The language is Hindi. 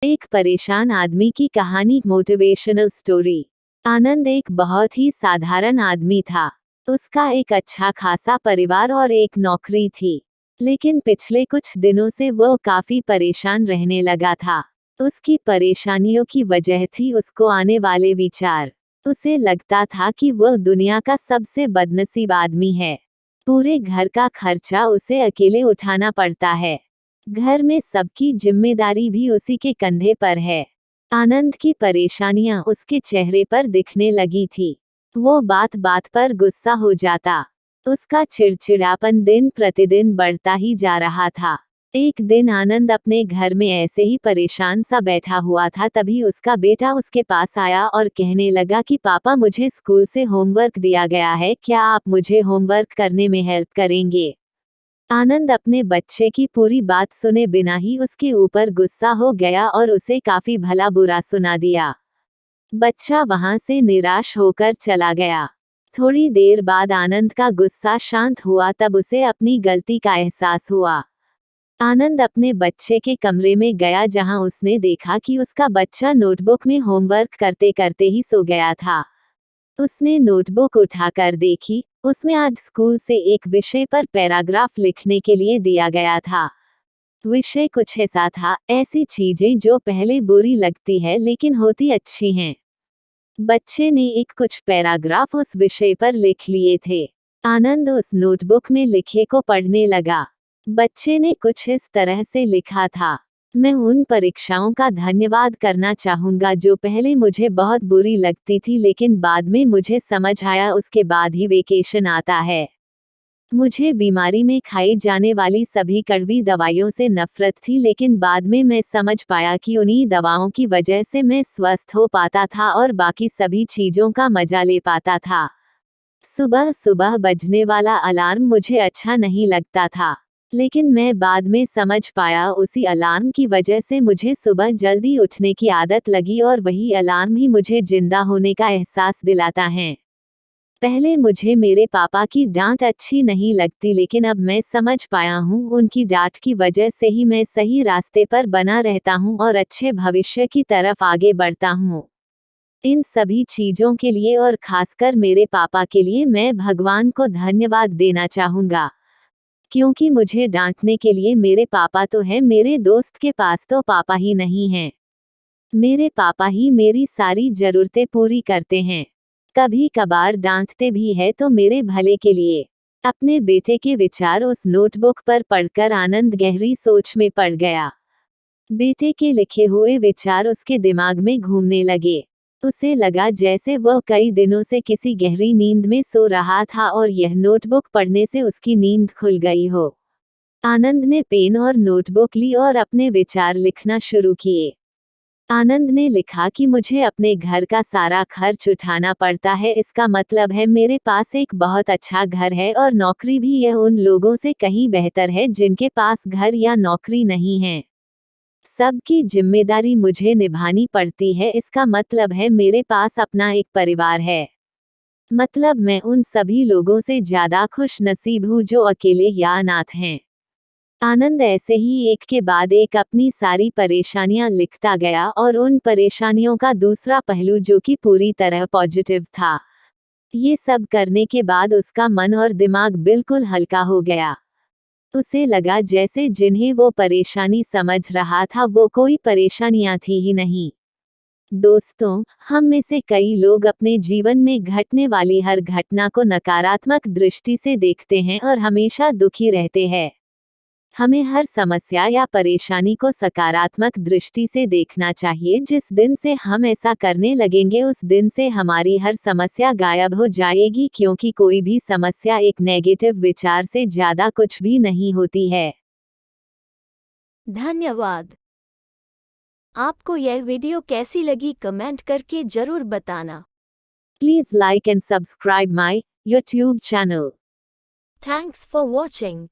एक परेशान आदमी की कहानी। Motivational story. आनंद एक बहुत ही साधारण आदमी था। उसका एक अच्छा खासा परिवार और एक नौकरी थी, लेकिन पिछले कुछ दिनों से वो काफी परेशान रहने लगा था। उसकी परेशानियों की वजह थी उसको आने वाले विचार। उसे लगता था कि वह दुनिया का सबसे बदनसीब आदमी है। पूरे घर का खर्चा उसे अकेले उठाना पड़ता है। घर में सबकी जिम्मेदारी भी उसी के कंधे पर है। आनंद की परेशानियां उसके चेहरे पर दिखने लगी थी। वो बात बात पर गुस्सा हो जाता। उसका चिड़चिड़ापन दिन प्रतिदिन बढ़ता ही जा रहा था। एक दिन आनंद अपने घर में ऐसे ही परेशान सा बैठा हुआ था, तभी उसका बेटा उसके पास आया और कहने लगा कि पापा, मुझे स्कूल से होमवर्क दिया गया है, क्या आप मुझे होमवर्क करने में हेल्प करेंगे? आनंद अपने बच्चे की पूरी बात सुने बिना ही उसके ऊपर गुस्सा हो गया और उसे काफी भला बुरा सुना दिया। बच्चा वहां से निराश होकर चला गया। थोड़ी देर बाद आनंद का गुस्सा शांत हुआ, तब उसे अपनी गलती का एहसास हुआ। आनंद अपने बच्चे के कमरे में गया, जहां उसने देखा कि उसका बच्चा नोटबुक में होमवर्क करते करते ही सो गया था। उसने नोटबुक उठाकर देखी। उसमें आज स्कूल से एक विषय पर पैराग्राफ लिखने के लिए दिया गया था। विषय कुछ ऐसा था, ऐसी चीजें जो पहले बुरी लगती है लेकिन होती अच्छी हैं। बच्चे ने एक कुछ पैराग्राफ उस विषय पर लिख लिए थे। आनंद उस नोटबुक में लिखे को पढ़ने लगा। बच्चे ने कुछ इस तरह से लिखा था, मैं उन परीक्षाओं का धन्यवाद करना चाहूंगा जो पहले मुझे बहुत बुरी लगती थी, लेकिन बाद में मुझे समझ आया उसके बाद ही वेकेशन आता है। मुझे बीमारी में खाई जाने वाली सभी कड़वी दवाइयों से नफरत थी, लेकिन बाद में मैं समझ पाया कि उन्हीं दवाओं की वजह से मैं स्वस्थ हो पाता था और बाकी सभी चीजों का मजा ले पाता था। सुबह सुबह बजने वाला अलार्म मुझे अच्छा नहीं लगता था, लेकिन मैं बाद में समझ पाया उसी अलार्म की वजह से मुझे सुबह जल्दी उठने की आदत लगी और वही अलार्म ही मुझे जिंदा होने का एहसास दिलाता है। पहले मुझे मेरे पापा की डांट अच्छी नहीं लगती, लेकिन अब मैं समझ पाया हूँ उनकी डांट की वजह से ही मैं सही रास्ते पर बना रहता हूँ और अच्छे भविष्य की तरफ आगे बढ़ता हूँ। इन सभी चीजों के लिए और खासकर मेरे पापा के लिए मैं भगवान को धन्यवाद देना चाहूंगा, क्योंकि मुझे डांटने के लिए मेरे पापा तो है, मेरे दोस्त के पास तो पापा ही नहीं है। मेरे पापा ही मेरी सारी जरूरतें पूरी करते हैं। कभी कभार डांटते भी है तो मेरे भले के लिए। अपने बेटे के विचार उस नोटबुक पर पढ़कर आनंद गहरी सोच में पड़ गया। बेटे के लिखे हुए विचार उसके दिमाग में घूमने लगे। उसे लगा जैसे वह कई दिनों से किसी गहरी नींद में सो रहा था और यह नोटबुक पढ़ने से उसकी नींद खुल गई हो। आनंद ने पेन और नोटबुक ली और अपने विचार लिखना शुरू किए। आनंद ने लिखा कि मुझे अपने घर का सारा खर्च उठाना पड़ता है, इसका मतलब है मेरे पास एक बहुत अच्छा घर है और नौकरी भी, यह उन लोगों से कहीं बेहतर है जिनके पास घर या नौकरी नहीं है। सबकी जिम्मेदारी मुझे निभानी पड़ती है, इसका मतलब है मेरे पास अपना एक परिवार है। मतलब मैं उन सभी लोगों से ज्यादा खुश नसीब हूँ जो अकेले या अनाथ हैं। आनंद ऐसे ही एक के बाद एक अपनी सारी परेशानियां लिखता गया और उन परेशानियों का दूसरा पहलू जो कि पूरी तरह पॉजिटिव था। ये सब करने के बाद उसका मन और दिमाग बिल्कुल हल्का हो गया। उसे लगा जैसे जिन्हें वो परेशानी समझ रहा था वो कोई परेशानियां थी ही नहीं। दोस्तों, हम में से कई लोग अपने जीवन में घटने वाली हर घटना को नकारात्मक दृष्टि से देखते हैं और हमेशा दुखी रहते हैं। हमें हर समस्या या परेशानी को सकारात्मक दृष्टि से देखना चाहिए। जिस दिन से हम ऐसा करने लगेंगे उस दिन से हमारी हर समस्या गायब हो जाएगी, क्योंकि कोई भी समस्या एक नेगेटिव विचार से ज्यादा कुछ भी नहीं होती है। धन्यवाद। आपको यह वीडियो कैसी लगी कमेंट करके जरूर बताना। Please like and subscribe my YouTube channel. Thanks for watching.